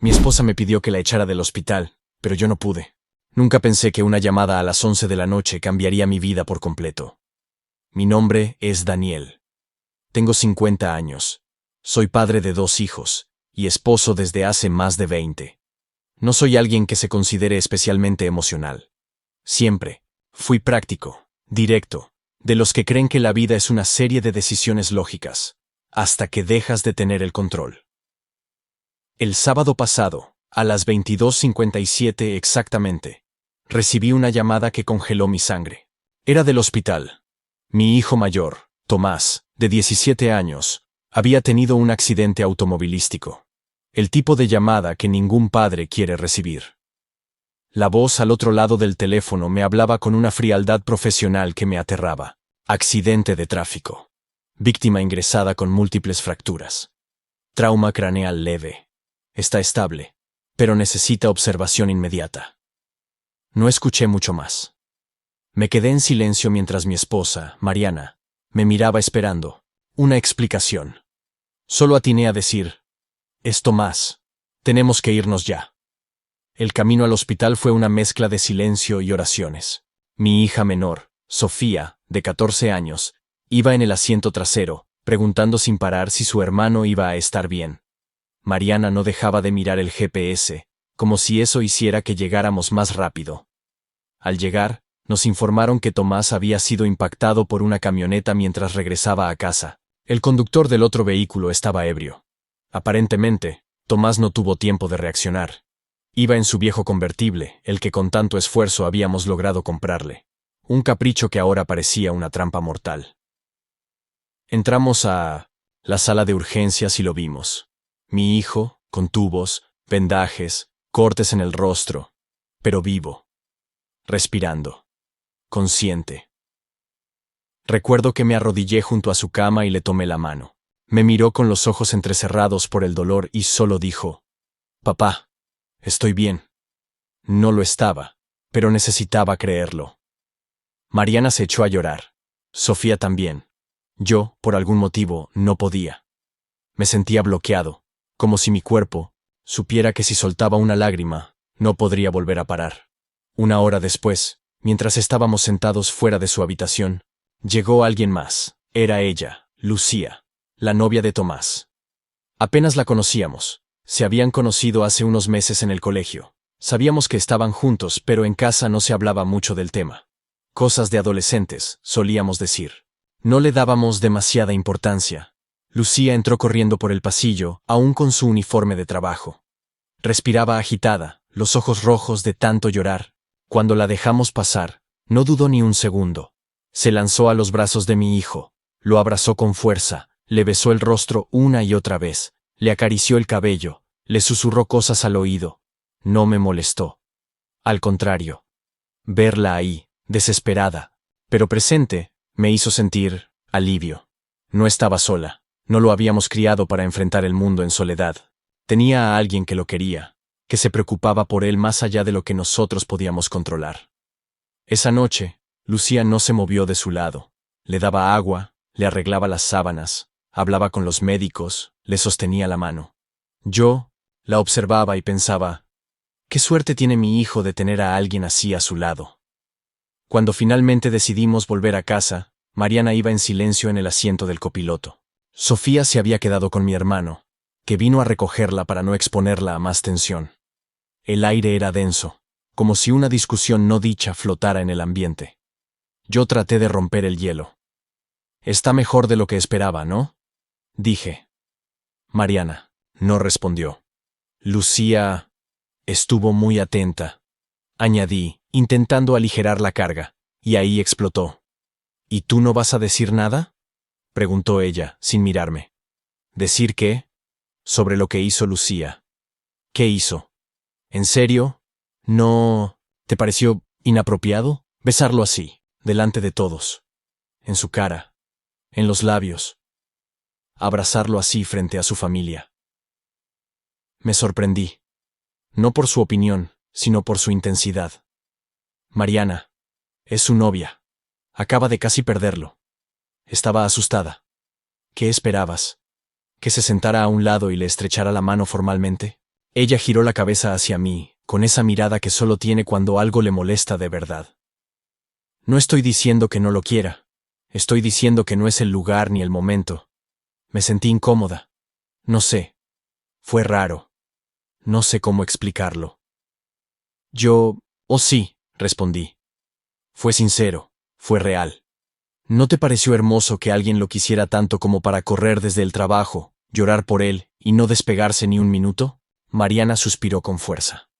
Mi esposa me pidió que la echara del hospital, pero yo no pude. Nunca pensé que una llamada a las 11 de la noche cambiaría mi vida por completo. Mi nombre es Daniel. Tengo 50 años. Soy padre de 2 hijos, y esposo desde hace más de 20. No soy alguien que se considere especialmente emocional. Siempre fui práctico, directo, de los que creen que la vida es una serie de decisiones lógicas, hasta que dejas de tener el control. El sábado pasado, a las 22:57 exactamente, recibí una llamada que congeló mi sangre. Era del hospital. Mi hijo mayor, Tomás, de 17 años, había tenido un accidente automovilístico. El tipo de llamada que ningún padre quiere recibir. La voz al otro lado del teléfono me hablaba con una frialdad profesional que me aterraba. Accidente de tráfico. Víctima ingresada con múltiples fracturas. Trauma craneal leve. Está estable, pero necesita observación inmediata. No escuché mucho más. Me quedé en silencio mientras mi esposa, Mariana, me miraba esperando una explicación. Solo atiné a decir: «Es Tomás. Tenemos que irnos ya». El camino al hospital fue una mezcla de silencio y oraciones. Mi hija menor, Sofía, de 14 años, iba en el asiento trasero, preguntando sin parar si su hermano iba a estar bien. Mariana no dejaba de mirar el GPS, como si eso hiciera que llegáramos más rápido. Al llegar, nos informaron que Tomás había sido impactado por una camioneta mientras regresaba a casa. El conductor del otro vehículo estaba ebrio. Aparentemente, Tomás no tuvo tiempo de reaccionar. Iba en su viejo convertible, el que con tanto esfuerzo habíamos logrado comprarle. Un capricho que ahora parecía una trampa mortal. Entramos a la sala de urgencias y lo vimos. Mi hijo, con tubos, vendajes, cortes en el rostro, pero vivo. Respirando. Consciente. Recuerdo que me arrodillé junto a su cama y le tomé la mano. Me miró con los ojos entrecerrados por el dolor y solo dijo: «Papá, estoy bien». No lo estaba, pero necesitaba creerlo. Mariana se echó a llorar. Sofía también. Yo, por algún motivo, no podía. Me sentía bloqueado, como si mi cuerpo supiera que si soltaba una lágrima, no podría volver a parar. Una hora después, mientras estábamos sentados fuera de su habitación, llegó alguien más. Era ella, Lucía, la novia de Tomás. Apenas la conocíamos. Se habían conocido hace unos meses en el colegio. Sabíamos que estaban juntos, pero en casa no se hablaba mucho del tema. Cosas de adolescentes, solíamos decir. No le dábamos demasiada importancia. Lucía entró corriendo por el pasillo, aún con su uniforme de trabajo. Respiraba agitada, los ojos rojos de tanto llorar. Cuando la dejamos pasar, no dudó ni un segundo. Se lanzó a los brazos de mi hijo, lo abrazó con fuerza, le besó el rostro una y otra vez, le acarició el cabello, le susurró cosas al oído. No me molestó. Al contrario. Verla ahí, desesperada, pero presente, me hizo sentir alivio. No estaba sola. No lo habíamos criado para enfrentar el mundo en soledad. Tenía a alguien que lo quería, que se preocupaba por él más allá de lo que nosotros podíamos controlar. Esa noche, Lucía no se movió de su lado. Le daba agua, le arreglaba las sábanas, hablaba con los médicos, le sostenía la mano. Yo la observaba y pensaba: «¿Qué suerte tiene mi hijo de tener a alguien así a su lado?». Cuando finalmente decidimos volver a casa, Mariana iba en silencio en el asiento del copiloto. Sofía se había quedado con mi hermano, que vino a recogerla para no exponerla a más tensión. El aire era denso, como si una discusión no dicha flotara en el ambiente. Yo traté de romper el hielo. «Está mejor de lo que esperaba, ¿no?», dije. Mariana no respondió. Lucía estuvo muy atenta, añadí, intentando aligerar la carga, y ahí explotó. «¿Y tú no vas a decir nada?», preguntó ella, sin mirarme. «¿Decir qué?». «Sobre lo que hizo Lucía». «¿Qué hizo?». «¿En serio? ¿No te pareció inapropiado besarlo así, delante de todos? En su cara, en los labios. Abrazarlo así frente a su familia». Me sorprendí. No por su opinión, sino por su intensidad. «Mariana, es su novia. Acaba de casi perderlo». Estaba asustada. «¿Qué esperabas? ¿Que se sentara a un lado y le estrechara la mano formalmente?». Ella giró la cabeza hacia mí, con esa mirada que solo tiene cuando algo le molesta de verdad. No estoy diciendo que no lo quiera. Estoy diciendo que no es el lugar ni el momento. Me sentí incómoda. No sé. Fue raro. No sé cómo explicarlo. Oh sí, respondí. Fue sincero, fue real. ¿No te pareció hermoso que alguien lo quisiera tanto como para correr desde el trabajo, llorar por él y no despegarse ni un minuto? Mariana suspiró con fuerza.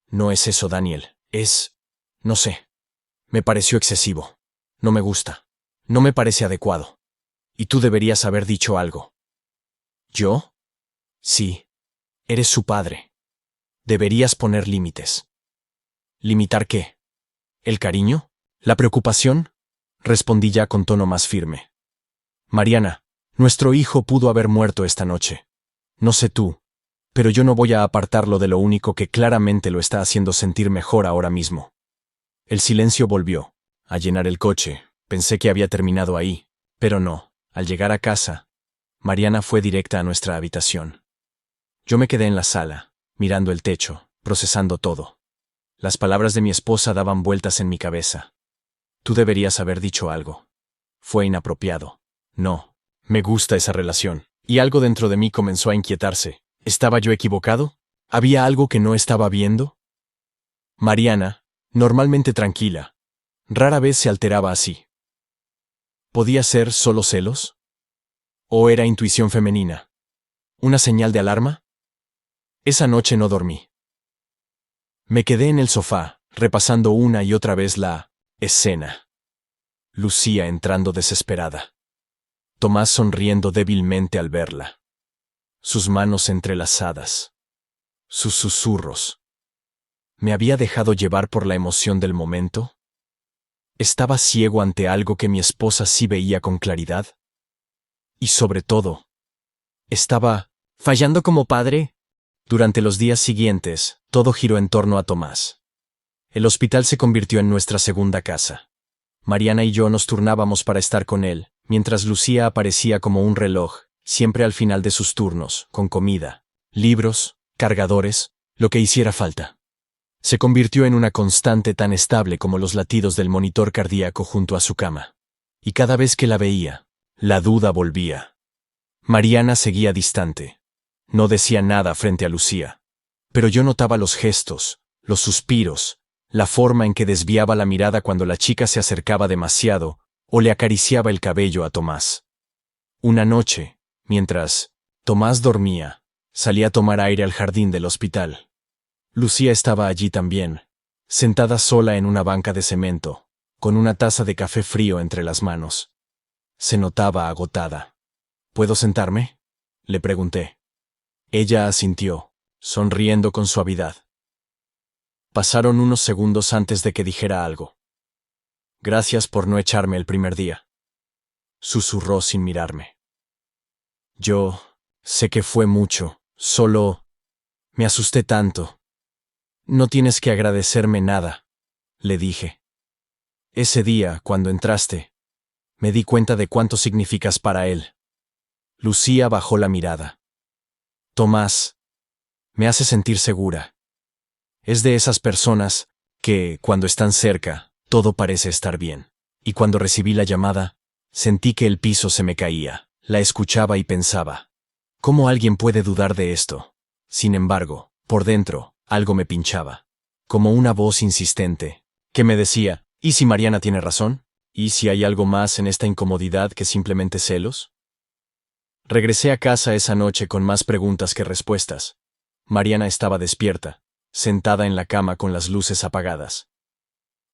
No es eso, Daniel. No sé. Me pareció excesivo. No me gusta. No me parece adecuado. Y tú deberías haber dicho algo. ¿Yo? Sí. Eres su padre. Deberías poner límites. ¿Limitar qué? ¿El cariño? ¿La preocupación? Respondí ya con tono más firme. Mariana, nuestro hijo pudo haber muerto esta noche. No sé tú, pero yo no voy a apartarlo de lo único que claramente lo está haciendo sentir mejor ahora mismo. El silencio volvió a llenar el coche. Pensé que había terminado ahí, pero no. Al llegar a casa, Mariana fue directa a nuestra habitación. Yo me quedé en la sala, mirando el techo, procesando todo. Las palabras de mi esposa daban vueltas en mi cabeza. Tú deberías haber dicho algo. Fue inapropiado. No. Me gusta esa relación. Y algo dentro de mí comenzó a inquietarse. ¿Estaba yo equivocado? ¿Había algo que no estaba viendo? Mariana, normalmente tranquila, rara vez se alteraba así. ¿Podía ser solo celos? ¿O era intuición femenina? ¿Una señal de alarma? Esa noche no dormí. Me quedé en el sofá, repasando una y otra vez la escena. Lucía entrando desesperada. Tomás sonriendo débilmente al verla. Sus manos entrelazadas. Sus susurros. ¿Me había dejado llevar por la emoción del momento? ¿Estaba ciego ante algo que mi esposa sí veía con claridad? Y sobre todo, ¿estaba fallando como padre? Durante los días siguientes, todo giró en torno a Tomás. El hospital se convirtió en nuestra segunda casa. Mariana y yo nos turnábamos para estar con él, mientras Lucía aparecía como un reloj, siempre al final de sus turnos, con comida, libros, cargadores, lo que hiciera falta. Se convirtió en una constante tan estable como los latidos del monitor cardíaco junto a su cama. Y cada vez que la veía, la duda volvía. Mariana seguía distante. No decía nada frente a Lucía. Pero yo notaba los gestos, los suspiros, la forma en que desviaba la mirada cuando la chica se acercaba demasiado o le acariciaba el cabello a Tomás. Una noche, mientras Tomás dormía, salí a tomar aire al jardín del hospital. Lucía estaba allí también, sentada sola en una banca de cemento, con una taza de café frío entre las manos. Se notaba agotada. ¿Puedo sentarme?, le pregunté. Ella asintió, sonriendo con suavidad. Pasaron unos segundos antes de que dijera algo. Gracias por no echarme el primer día, susurró sin mirarme. Yo sé que fue mucho, solo me asusté tanto. No tienes que agradecerme nada, le dije. Ese día, cuando entraste, me di cuenta de cuánto significas para él. Lucía bajó la mirada. Tomás, me hace sentir segura. Es de esas personas que, cuando están cerca, todo parece estar bien. Y cuando recibí la llamada, sentí que el piso se me caía. La escuchaba y pensaba, ¿cómo alguien puede dudar de esto? Sin embargo, por dentro, algo me pinchaba. Como una voz insistente, que me decía, ¿y si Mariana tiene razón? ¿Y si hay algo más en esta incomodidad que simplemente celos? Regresé a casa esa noche con más preguntas que respuestas. Mariana estaba despierta, sentada en la cama con las luces apagadas.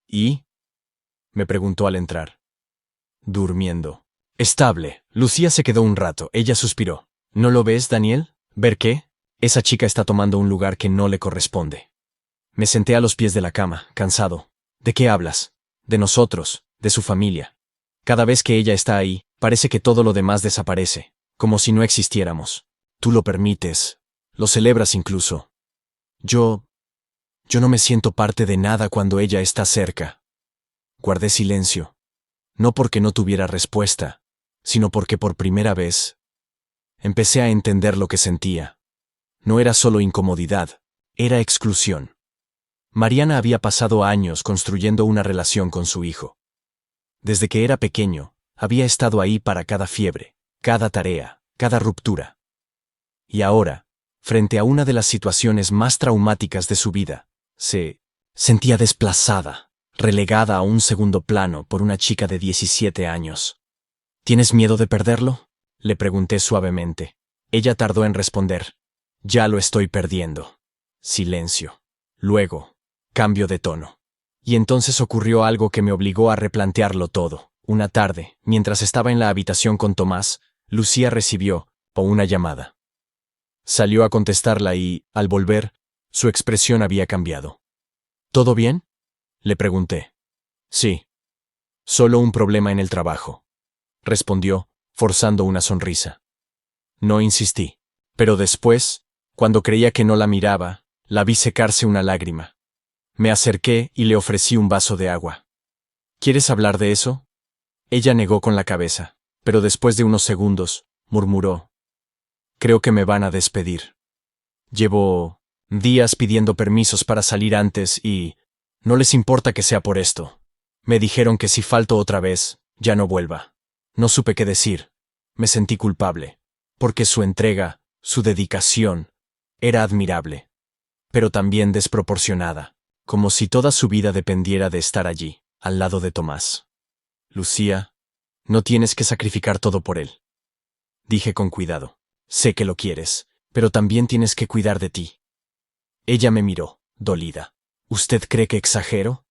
¿Y? Me preguntó al entrar. Durmiendo. Estable. Lucía se quedó un rato. Ella suspiró. ¿No lo ves, Daniel? ¿Ver qué? Esa chica está tomando un lugar que no le corresponde. Me senté a los pies de la cama, cansado. ¿De qué hablas? De nosotros, de su familia. Cada vez que ella está ahí, parece que todo lo demás desaparece, como si no existiéramos. Tú lo permites, lo celebras incluso. Yo no me siento parte de nada cuando ella está cerca. Guardé silencio. No porque no tuviera respuesta, sino porque por primera vez empecé a entender lo que sentía. No era solo incomodidad, era exclusión. Mariana había pasado años construyendo una relación con su hijo. Desde que era pequeño, había estado ahí para cada fiebre, cada tarea, cada ruptura. Y ahora, frente a una de las situaciones más traumáticas de su vida, se sentía desplazada, relegada a un segundo plano por una chica de 17 años. ¿Tienes miedo de perderlo?, le pregunté suavemente. Ella tardó en responder. Ya lo estoy perdiendo. Silencio. Luego, cambio de tono. Y entonces ocurrió algo que me obligó a replantearlo todo. Una tarde, mientras estaba en la habitación con Tomás, Lucía recibió una llamada. Salió a contestarla y, al volver, su expresión había cambiado. ¿Todo bien?, le pregunté. Sí. Solo un problema en el trabajo, respondió, forzando una sonrisa. No insistí. Pero después, cuando creía que no la miraba, la vi secarse una lágrima. Me acerqué y le ofrecí un vaso de agua. ¿Quieres hablar de eso? Ella negó con la cabeza, pero después de unos segundos, murmuró. Creo que me van a despedir. Llevo días pidiendo permisos para salir antes y no les importa que sea por esto. Me dijeron que si falto otra vez, ya no vuelva. No supe qué decir. Me sentí culpable, porque su entrega, su dedicación, era admirable, pero también desproporcionada, como si toda su vida dependiera de estar allí, al lado de Tomás. Lucía, no tienes que sacrificar todo por él. Dije con cuidado. Sé que lo quieres, pero también tienes que cuidar de ti. Ella me miró, dolida. ¿Usted cree que exagero?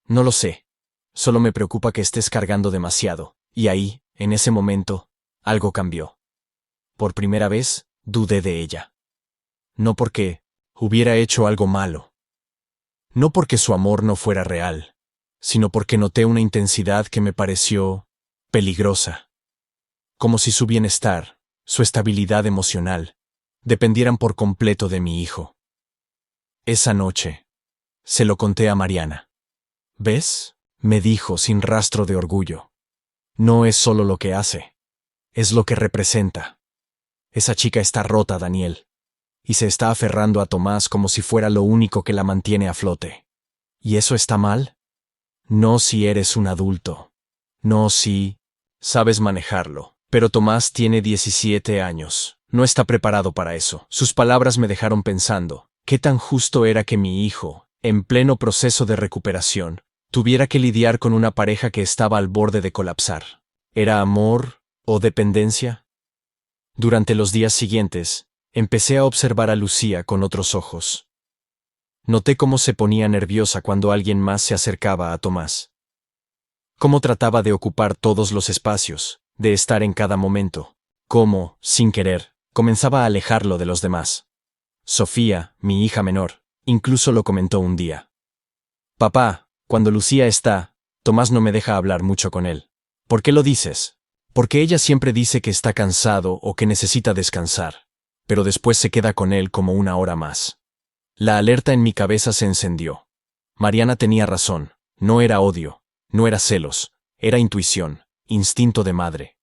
No lo sé. Solo me preocupa que estés cargando demasiado. Y ahí, en ese momento, algo cambió. Por primera vez, dudé de ella. No porque hubiera hecho algo malo. No porque su amor no fuera real, sino porque noté una intensidad que me pareció peligrosa. Como si su bienestar, su estabilidad emocional, dependieran por completo de mi hijo. Esa noche, se lo conté a Mariana. ¿Ves?, me dijo sin rastro de orgullo. No es solo lo que hace, es lo que representa. Esa chica está rota, Daniel, y se está aferrando a Tomás como si fuera lo único que la mantiene a flote. ¿Y eso está mal? No si eres un adulto. No si sabes manejarlo. Pero Tomás tiene 17 años. No está preparado para eso. Sus palabras me dejaron pensando, ¿qué tan justo era que mi hijo, en pleno proceso de recuperación, tuviera que lidiar con una pareja que estaba al borde de colapsar? ¿Era amor o dependencia? Durante los días siguientes, empecé a observar a Lucía con otros ojos. Noté cómo se ponía nerviosa cuando alguien más se acercaba a Tomás. Cómo trataba de ocupar todos los espacios, de estar en cada momento. Cómo, sin querer, comenzaba a alejarlo de los demás. Sofía, mi hija menor, incluso lo comentó un día. Papá, cuando Lucía está, Tomás no me deja hablar mucho con él. ¿Por qué lo dices? Porque ella siempre dice que está cansado o que necesita descansar, pero después se queda con él como una hora más. La alerta en mi cabeza se encendió. Mariana tenía razón, no era odio, no era celos, era intuición, instinto de madre.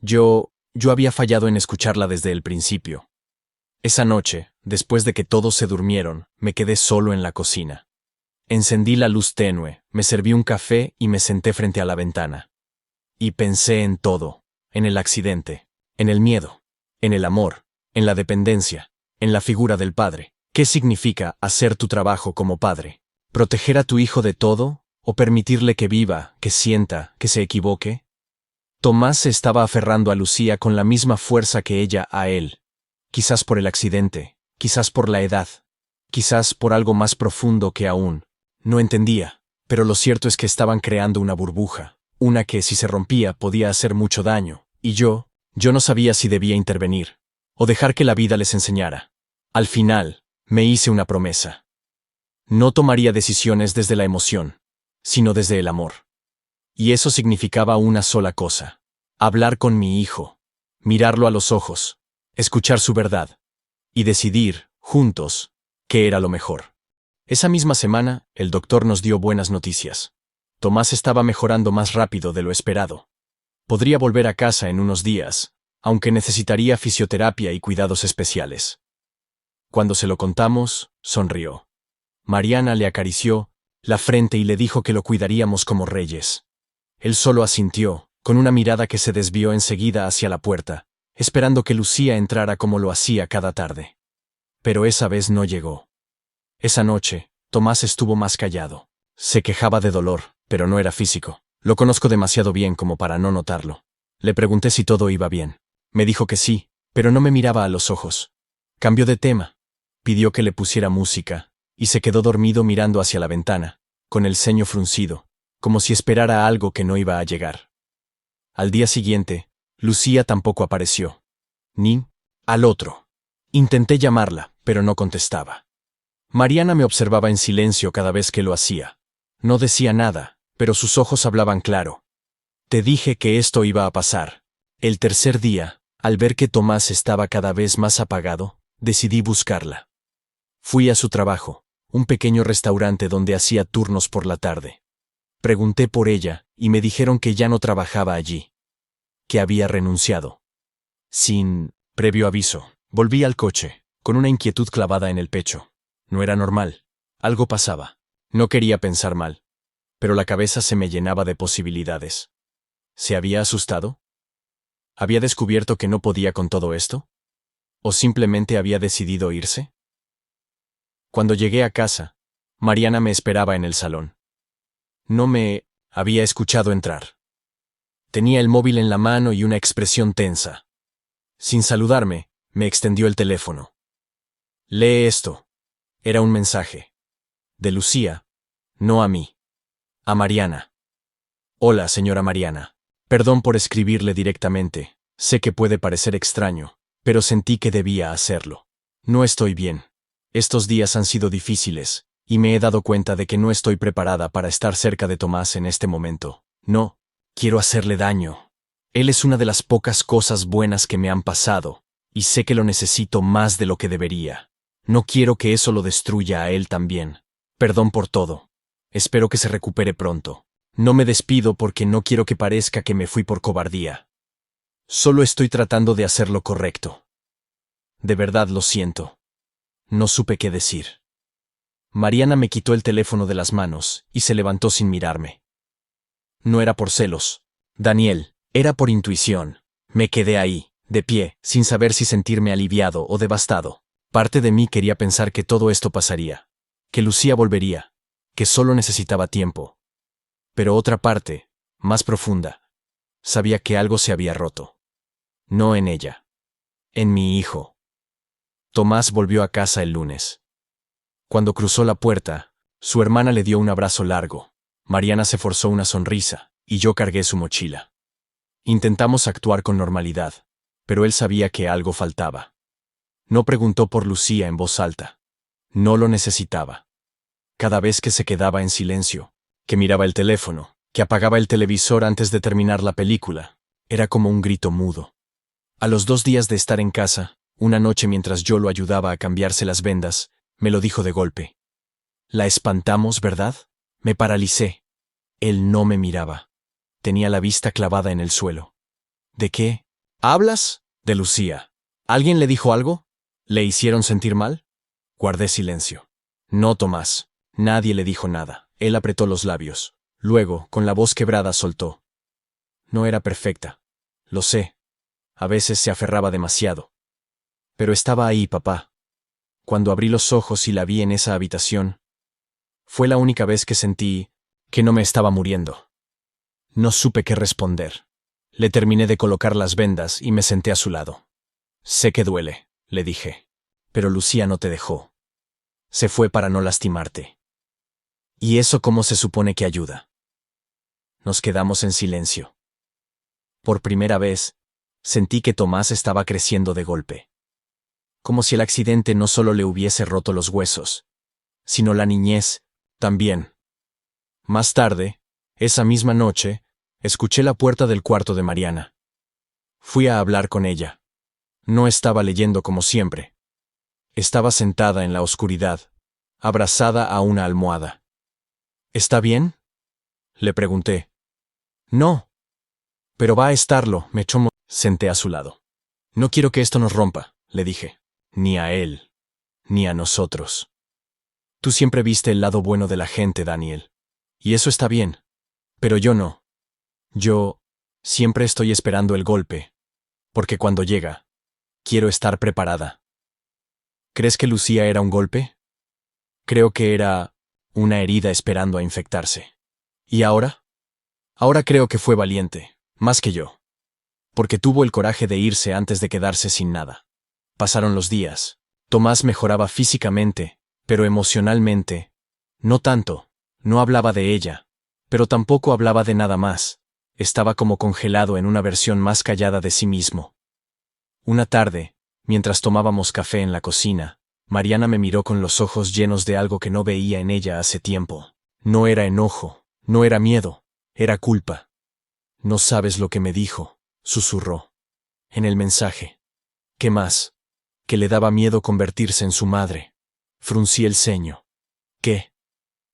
Yo había fallado en escucharla desde el principio. Esa noche, después de que todos se durmieron, me quedé solo en la cocina. Encendí la luz tenue, me serví un café y me senté frente a la ventana. Y pensé en todo, en el accidente, en el miedo, en el amor, en la dependencia, en la figura del padre. ¿Qué significa hacer tu trabajo como padre? ¿Proteger a tu hijo de todo o permitirle que viva, que sienta, que se equivoque? Tomás se estaba aferrando a Lucía con la misma fuerza que ella a él. Quizás por el accidente, quizás por la edad, quizás por algo más profundo que aún no entendía, pero lo cierto es que estaban creando una burbuja, una que si se rompía podía hacer mucho daño, y yo no sabía si debía intervenir, o dejar que la vida les enseñara. Al final, me hice una promesa. No tomaría decisiones desde la emoción, sino desde el amor. Y eso significaba una sola cosa: hablar con mi hijo, mirarlo a los ojos, escuchar su verdad, y decidir, juntos, qué era lo mejor. Esa misma semana, el doctor nos dio buenas noticias. Tomás estaba mejorando más rápido de lo esperado. Podría volver a casa en unos días, aunque necesitaría fisioterapia y cuidados especiales. Cuando se lo contamos, sonrió. Mariana le acarició la frente y le dijo que lo cuidaríamos como reyes. Él solo asintió, con una mirada que se desvió enseguida hacia la puerta, esperando que Lucía entrara como lo hacía cada tarde. Pero esa vez no llegó. Esa noche, Tomás estuvo más callado. Se quejaba de dolor, pero no era físico. Lo conozco demasiado bien como para no notarlo. Le pregunté si todo iba bien. Me dijo que sí, pero no me miraba a los ojos. Cambió de tema. Pidió que le pusiera música, y se quedó dormido mirando hacia la ventana, con el ceño fruncido, como si esperara algo que no iba a llegar. Al día siguiente, Lucía tampoco apareció. Ni al otro. Intenté llamarla, pero no contestaba. Mariana me observaba en silencio cada vez que lo hacía. No decía nada, pero sus ojos hablaban claro. Te dije que esto iba a pasar. El tercer día, al ver que Tomás estaba cada vez más apagado, decidí buscarla. Fui a su trabajo, un pequeño restaurante donde hacía turnos por la tarde. Pregunté por ella, y me dijeron que ya no trabajaba allí. Que había renunciado. Sin previo aviso, volví al coche, con una inquietud clavada en el pecho. No era normal. Algo pasaba. No quería pensar mal. Pero la cabeza se me llenaba de posibilidades. ¿Se había asustado? ¿Había descubierto que no podía con todo esto? ¿O simplemente había decidido irse? Cuando llegué a casa, Mariana me esperaba en el salón. No me había escuchado entrar. Tenía el móvil en la mano y una expresión tensa. Sin saludarme, me extendió el teléfono. Lee esto. Era un mensaje. De Lucía. No a mí. A Mariana. Hola, señora Mariana. Perdón por escribirle directamente. Sé que puede parecer extraño, pero sentí que debía hacerlo. No estoy bien. Estos días han sido difíciles, y me he dado cuenta de que no estoy preparada para estar cerca de Tomás en este momento. No quiero hacerle daño. Él es una de las pocas cosas buenas que me han pasado, y sé que lo necesito más de lo que debería. No quiero que eso lo destruya a él también. Perdón por todo. Espero que se recupere pronto. No me despido porque no quiero que parezca que me fui por cobardía. Solo estoy tratando de hacer lo correcto. De verdad lo siento. No supe qué decir. Mariana me quitó el teléfono de las manos y se levantó sin mirarme. No era por celos, Daniel, era por intuición. Me quedé ahí, de pie, sin saber si sentirme aliviado o devastado. Parte de mí quería pensar que todo esto pasaría, que Lucía volvería, que solo necesitaba tiempo. Pero otra parte, más profunda, sabía que algo se había roto. No en ella, en mi hijo. Tomás volvió a casa el lunes. Cuando cruzó la puerta, su hermana le dio un abrazo largo. Mariana se forzó una sonrisa, y yo cargué su mochila. Intentamos actuar con normalidad, pero él sabía que algo faltaba. No preguntó por Lucía en voz alta. No lo necesitaba. Cada vez que se quedaba en silencio, que miraba el teléfono, que apagaba el televisor antes de terminar la película, era como un grito mudo. A los 2 días de estar en casa, una noche mientras yo lo ayudaba a cambiarse las vendas, me lo dijo de golpe. La espantamos, ¿verdad? Me paralicé. Él no me miraba. Tenía la vista clavada en el suelo. ¿De qué hablas? De Lucía. ¿Alguien le dijo algo? ¿Le hicieron sentir mal? Guardé silencio. No, Tomás. Nadie le dijo nada. Él apretó los labios. Luego, con la voz quebrada, soltó. No era perfecta. Lo sé. A veces se aferraba demasiado. Pero estaba ahí, papá. Cuando abrí los ojos y la vi en esa habitación, fue la única vez que sentí que no me estaba muriendo. No supe qué responder. Le terminé de colocar las vendas y me senté a su lado. Sé que duele, le dije. Pero Lucía no te dejó. Se fue para no lastimarte. ¿Y eso cómo se supone que ayuda? Nos quedamos en silencio. Por primera vez, sentí que Tomás estaba creciendo de golpe. Como si el accidente no solo le hubiese roto los huesos, sino la niñez también. Más tarde, esa misma noche, escuché la puerta del cuarto de Mariana. Fui a hablar con ella. No estaba leyendo como siempre. Estaba sentada en la oscuridad, abrazada a una almohada. ¿Está bien? Le pregunté. No. Pero va a estarlo, me echó. Senté a su lado. No quiero que esto nos rompa, le dije. Ni a él. ni a nosotros. Tú siempre viste el lado bueno de la gente, Daniel. Y eso está bien. Pero yo no. Yo siempre estoy esperando el golpe, porque cuando llega, quiero estar preparada. ¿Crees que Lucía era un golpe? Creo que era una herida esperando a infectarse. ¿Y ahora? Ahora creo que fue valiente, más que yo. Porque tuvo el coraje de irse antes de quedarse sin nada. Pasaron los días. Tomás mejoraba físicamente, pero emocionalmente, no tanto. No hablaba de ella, pero tampoco hablaba de nada más. Estaba como congelado en una versión más callada de sí mismo. Una tarde, mientras tomábamos café en la cocina, Mariana me miró con los ojos llenos de algo que no veía en ella hace tiempo. No era enojo, no era miedo, era culpa. No sabes lo que me dijo, susurró. En el mensaje. ¿Qué más? Que le daba miedo convertirse en su madre. Fruncí el ceño. ¿Qué?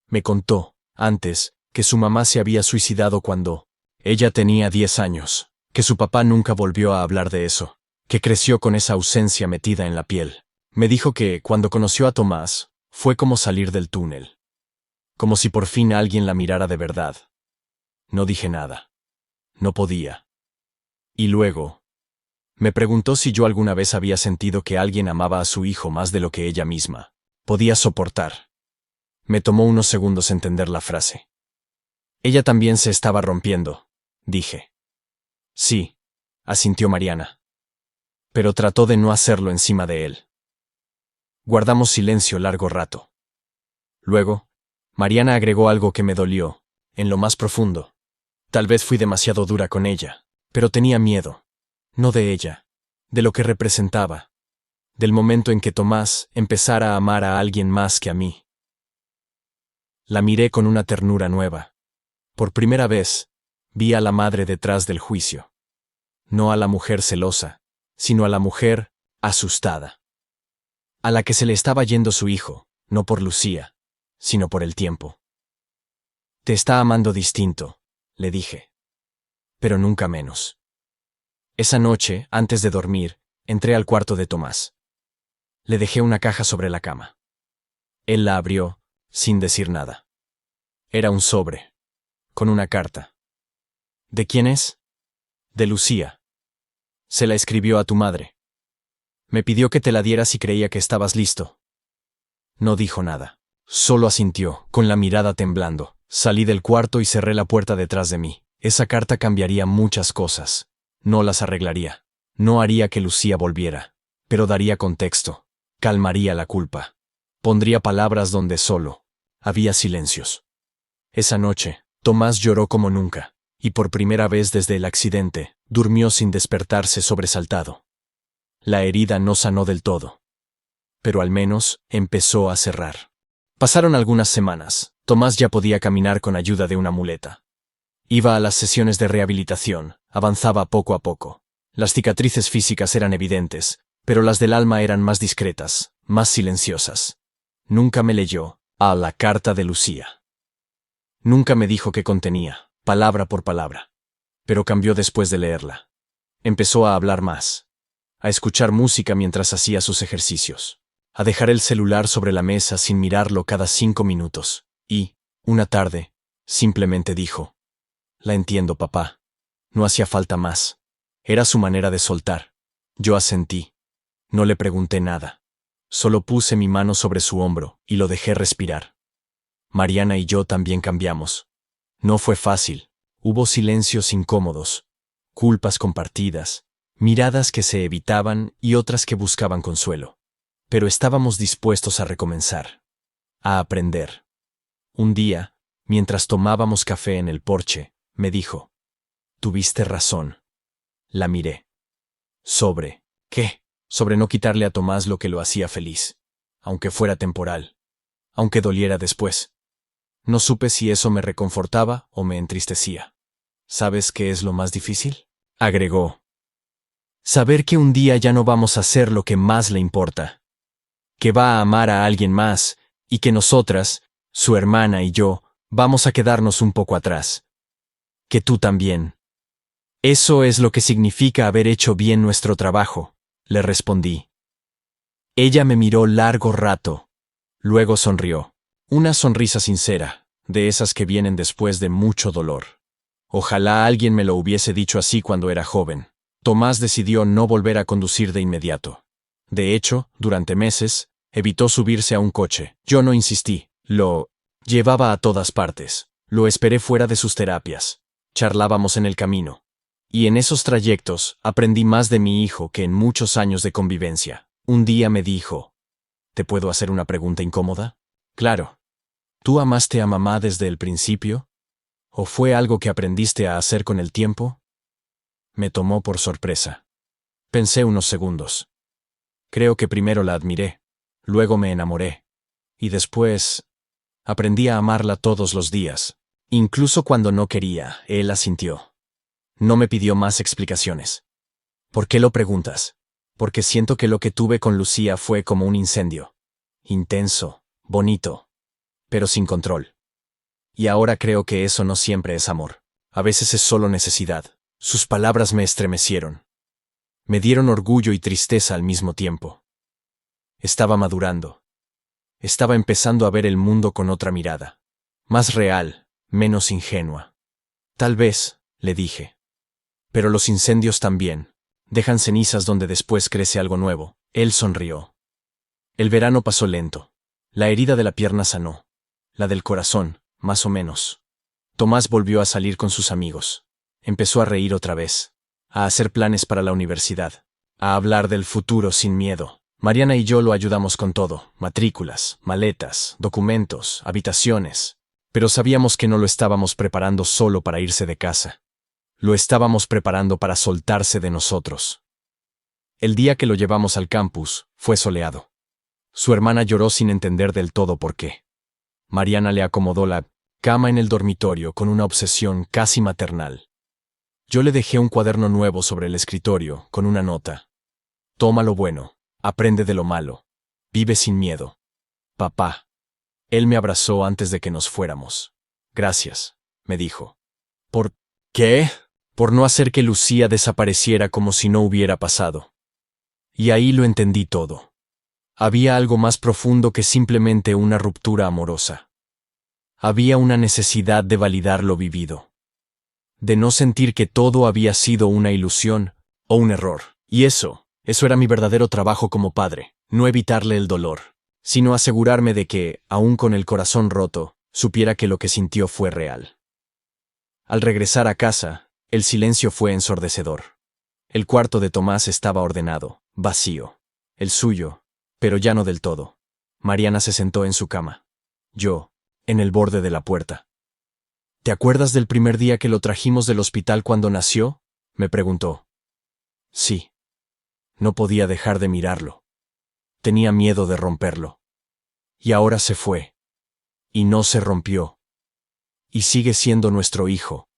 Me contó, antes, que su mamá se había suicidado cuando ella tenía 10 años, que su papá nunca volvió a hablar de eso, que creció con esa ausencia metida en la piel. Me dijo que, cuando conoció a Tomás, fue como salir del túnel. Como si por fin alguien la mirara de verdad. No dije nada. No podía. Y luego, me preguntó si yo alguna vez había sentido que alguien amaba a su hijo más de lo que ella misma podía soportar. Me tomó unos segundos entender la frase. Ella también se estaba rompiendo, dije. Sí, asintió Mariana. Pero trató de no hacerlo encima de él. Guardamos silencio largo rato. Luego, Mariana agregó algo que me dolió, en lo más profundo. Tal vez fui demasiado dura con ella, pero tenía miedo. No de ella, de lo que representaba, del momento en que Tomás empezara a amar a alguien más que a mí. La miré con una ternura nueva. Por primera vez, vi a la madre detrás del juicio. No a la mujer celosa, sino a la mujer asustada. A la que se le estaba yendo su hijo, no por Lucía, sino por el tiempo. Te está amando distinto, le dije. Pero nunca menos. Esa noche, antes de dormir, entré al cuarto de Tomás. Le dejé una caja sobre la cama. Él la abrió, sin decir nada. Era un sobre, con una carta. ¿De quién es? De Lucía. Se la escribió a tu madre. Me pidió que te la diera si creía que estabas listo. No dijo nada. Solo asintió, con la mirada temblando. Salí del cuarto y cerré la puerta detrás de mí. Esa carta cambiaría muchas cosas. No las arreglaría. No haría que Lucía volviera. Pero daría contexto. Calmaría la culpa. Pondría palabras donde solo había silencios. Esa noche, Tomás lloró como nunca, y por primera vez desde el accidente, durmió sin despertarse sobresaltado. La herida no sanó del todo. Pero al menos empezó a cerrar. Pasaron algunas semanas. Tomás ya podía caminar con ayuda de una muleta. Iba a las sesiones de rehabilitación, avanzaba poco a poco. Las cicatrices físicas eran evidentes, pero las del alma eran más discretas, más silenciosas. Nunca me leyó a la carta de Lucía. Nunca me dijo qué contenía, palabra por palabra. Pero cambió después de leerla. Empezó a hablar más, a escuchar música mientras hacía sus ejercicios, a dejar el celular sobre la mesa sin mirarlo cada 5 minutos, y, una tarde, simplemente dijo: La entiendo, papá. No hacía falta más. Era su manera de soltar. Yo asentí. No le pregunté nada. Solo puse mi mano sobre su hombro y lo dejé respirar. Mariana y yo también cambiamos. No fue fácil. Hubo silencios incómodos, culpas compartidas, miradas que se evitaban y otras que buscaban consuelo. Pero estábamos dispuestos a recomenzar, a aprender. Un día, mientras tomábamos café en el porche, me dijo: Tuviste razón. La miré. ¿Sobre qué? Sobre no quitarle a Tomás lo que lo hacía feliz, aunque fuera temporal, aunque doliera después. No supe si eso me reconfortaba o me entristecía. ¿Sabes qué es lo más difícil?, agregó. Saber que un día ya no vamos a hacer lo que más le importa, que va a amar a alguien más, y que nosotras, su hermana y yo, vamos a quedarnos un poco atrás. Que tú también. Eso es lo que significa haber hecho bien nuestro trabajo, le respondí. Ella me miró largo rato. Luego sonrió. Una sonrisa sincera, de esas que vienen después de mucho dolor. Ojalá alguien me lo hubiese dicho así cuando era joven. Tomás decidió no volver a conducir de inmediato. De hecho, durante meses, evitó subirse a un coche. Yo no insistí. Lo llevaba a todas partes. Lo esperé fuera de sus terapias. Charlábamos en el camino. Y en esos trayectos aprendí más de mi hijo que en muchos años de convivencia. Un día me dijo, ¿te puedo hacer una pregunta incómoda? Claro. ¿Tú amaste a mamá desde el principio? ¿O fue algo que aprendiste a hacer con el tiempo? Me tomó por sorpresa. Pensé unos segundos. Creo que primero la admiré, luego me enamoré, y después aprendí a amarla todos los días. Incluso cuando no quería, él asintió. No me pidió más explicaciones. ¿Por qué lo preguntas? Porque siento que lo que tuve con Lucía fue como un incendio. Intenso, bonito, pero sin control. Y ahora creo que eso no siempre es amor. A veces es solo necesidad. Sus palabras me estremecieron. Me dieron orgullo y tristeza al mismo tiempo. Estaba madurando. Estaba empezando a ver el mundo con otra mirada. Más real, menos ingenua. Tal vez, le dije. Pero los incendios también. Dejan cenizas donde después crece algo nuevo. Él sonrió. El verano pasó lento. La herida de la pierna sanó. La del corazón, más o menos. Tomás volvió a salir con sus amigos. Empezó a reír otra vez. A hacer planes para la universidad. A hablar del futuro sin miedo. Mariana y yo lo ayudamos con todo. Matrículas, maletas, documentos, habitaciones. Pero sabíamos que no lo estábamos preparando solo para irse de casa. Lo estábamos preparando para soltarse de nosotros. El día que lo llevamos al campus, fue soleado. Su hermana lloró sin entender del todo por qué. Mariana le acomodó la cama en el dormitorio con una obsesión casi maternal. Yo le dejé un cuaderno nuevo sobre el escritorio, con una nota. Toma lo bueno, aprende de lo malo, vive sin miedo. Papá. Él me abrazó antes de que nos fuéramos. Gracias, me dijo. ¿Por qué? Por no hacer que Lucía desapareciera como si no hubiera pasado. Y ahí lo entendí todo. Había algo más profundo que simplemente una ruptura amorosa. Había una necesidad de validar lo vivido. De no sentir que todo había sido una ilusión o un error. Y eso era mi verdadero trabajo como padre, no evitarle el dolor, sino asegurarme de que, aún con el corazón roto, supiera que lo que sintió fue real. Al regresar a casa, el silencio fue ensordecedor. El cuarto de Tomás estaba ordenado, vacío. El suyo, pero ya no del todo. Mariana se sentó en su cama. Yo, en el borde de la puerta. ¿Te acuerdas del primer día que lo trajimos del hospital cuando nació? Me preguntó. Sí. No podía dejar de mirarlo. Tenía miedo de romperlo. Y ahora se fue. Y no se rompió. Y sigue siendo nuestro hijo.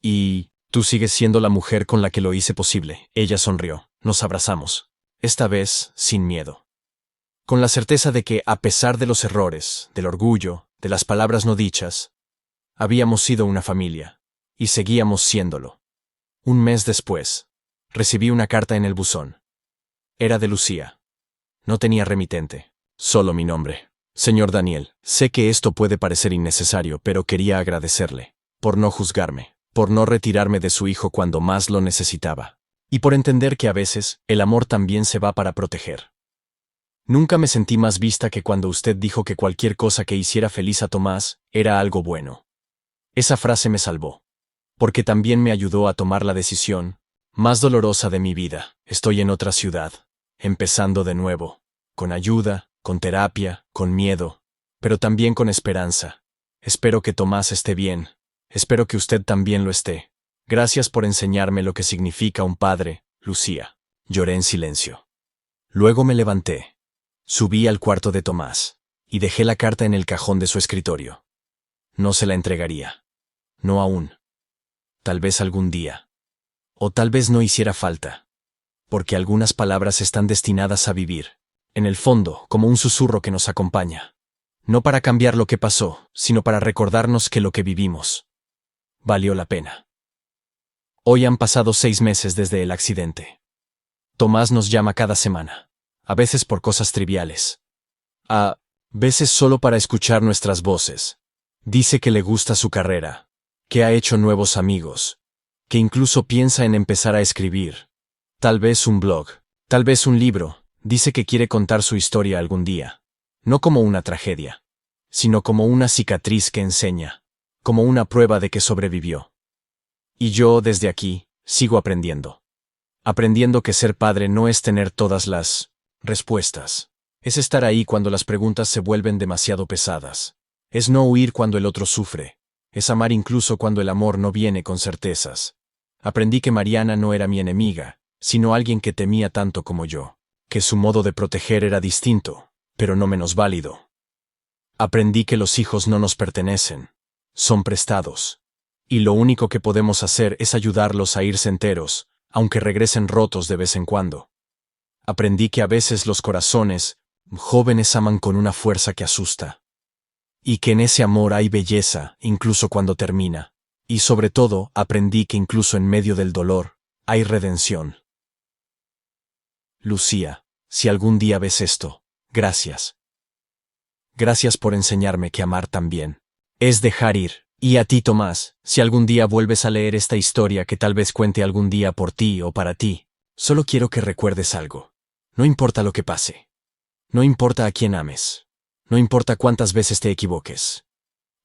Y tú sigues siendo la mujer con la que lo hice posible. Ella sonrió. Nos abrazamos. Esta vez, sin miedo. Con la certeza de que, a pesar de los errores, del orgullo, de las palabras no dichas, habíamos sido una familia. Y seguíamos siéndolo. Un mes después, recibí una carta en el buzón. Era de Lucía. No tenía remitente. Solo mi nombre. Señor Daniel, sé que esto puede parecer innecesario, pero quería agradecerle. Por no juzgarme. Por no retirarme de su hijo cuando más lo necesitaba. Y por entender que a veces, el amor también se va para proteger. Nunca me sentí más vista que cuando usted dijo que cualquier cosa que hiciera feliz a Tomás era algo bueno. Esa frase me salvó. Porque también me ayudó a tomar la decisión más dolorosa de mi vida. Estoy en otra ciudad, empezando de nuevo, con ayuda, con terapia, con miedo, pero también con esperanza. Espero que Tomás esté bien. Espero que usted también lo esté. Gracias por enseñarme lo que significa un padre, Lucía. Lloré en silencio. Luego me levanté. Subí al cuarto de Tomás y dejé la carta en el cajón de su escritorio. No se la entregaría. No aún. Tal vez algún día. O tal vez no hiciera falta. Porque algunas palabras están destinadas a vivir, en el fondo, como un susurro que nos acompaña. No para cambiar lo que pasó, sino para recordarnos que lo que vivimos valió la pena. Hoy han pasado 6 meses desde el accidente. Tomás nos llama cada semana. a veces por cosas triviales. A veces solo para escuchar nuestras voces. Dice que le gusta su carrera, que ha hecho nuevos amigos, que incluso piensa en empezar a escribir. Tal vez un blog, tal vez un libro. Dice que quiere contar su historia algún día. No como una tragedia, sino como una cicatriz que enseña, como una prueba de que sobrevivió. Y yo, desde aquí, sigo aprendiendo. Aprendiendo que ser padre no es tener todas las respuestas. Es estar ahí cuando las preguntas se vuelven demasiado pesadas. Es no huir cuando el otro sufre. Es amar incluso cuando el amor no viene con certezas. Aprendí que Mariana no era mi enemiga, sino alguien que temía tanto como yo. Que su modo de proteger era distinto, pero no menos válido. Aprendí que los hijos no nos pertenecen. Son prestados. Y lo único que podemos hacer es ayudarlos a irse enteros, aunque regresen rotos de vez en cuando. Aprendí que a veces los corazones jóvenes aman con una fuerza que asusta. Y que en ese amor hay belleza, incluso cuando termina. Y sobre todo, aprendí que incluso en medio del dolor, hay redención. Lucía, si algún día ves esto, gracias. Gracias por enseñarme que amar también es dejar ir. Y a ti, Tomás, si algún día vuelves a leer esta historia que tal vez cuente algún día por ti o para ti, solo quiero que recuerdes algo. No importa lo que pase. No importa a quién ames. No importa cuántas veces te equivoques.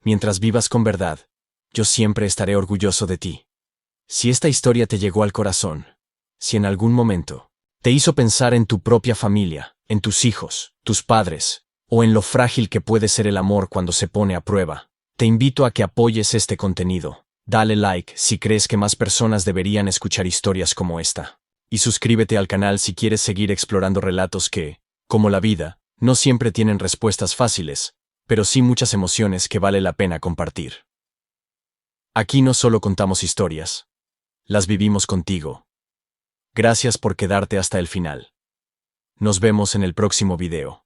Mientras vivas con verdad, yo siempre estaré orgulloso de ti. Si esta historia te llegó al corazón, si en algún momento te hizo pensar en tu propia familia, en tus hijos, tus padres, o en lo frágil que puede ser el amor cuando se pone a prueba, te invito a que apoyes este contenido. Dale like si crees que más personas deberían escuchar historias como esta. Y suscríbete al canal si quieres seguir explorando relatos que, como la vida, no siempre tienen respuestas fáciles, pero sí muchas emociones que vale la pena compartir. Aquí no solo contamos historias, las vivimos contigo. Gracias por quedarte hasta el final. Nos vemos en el próximo video.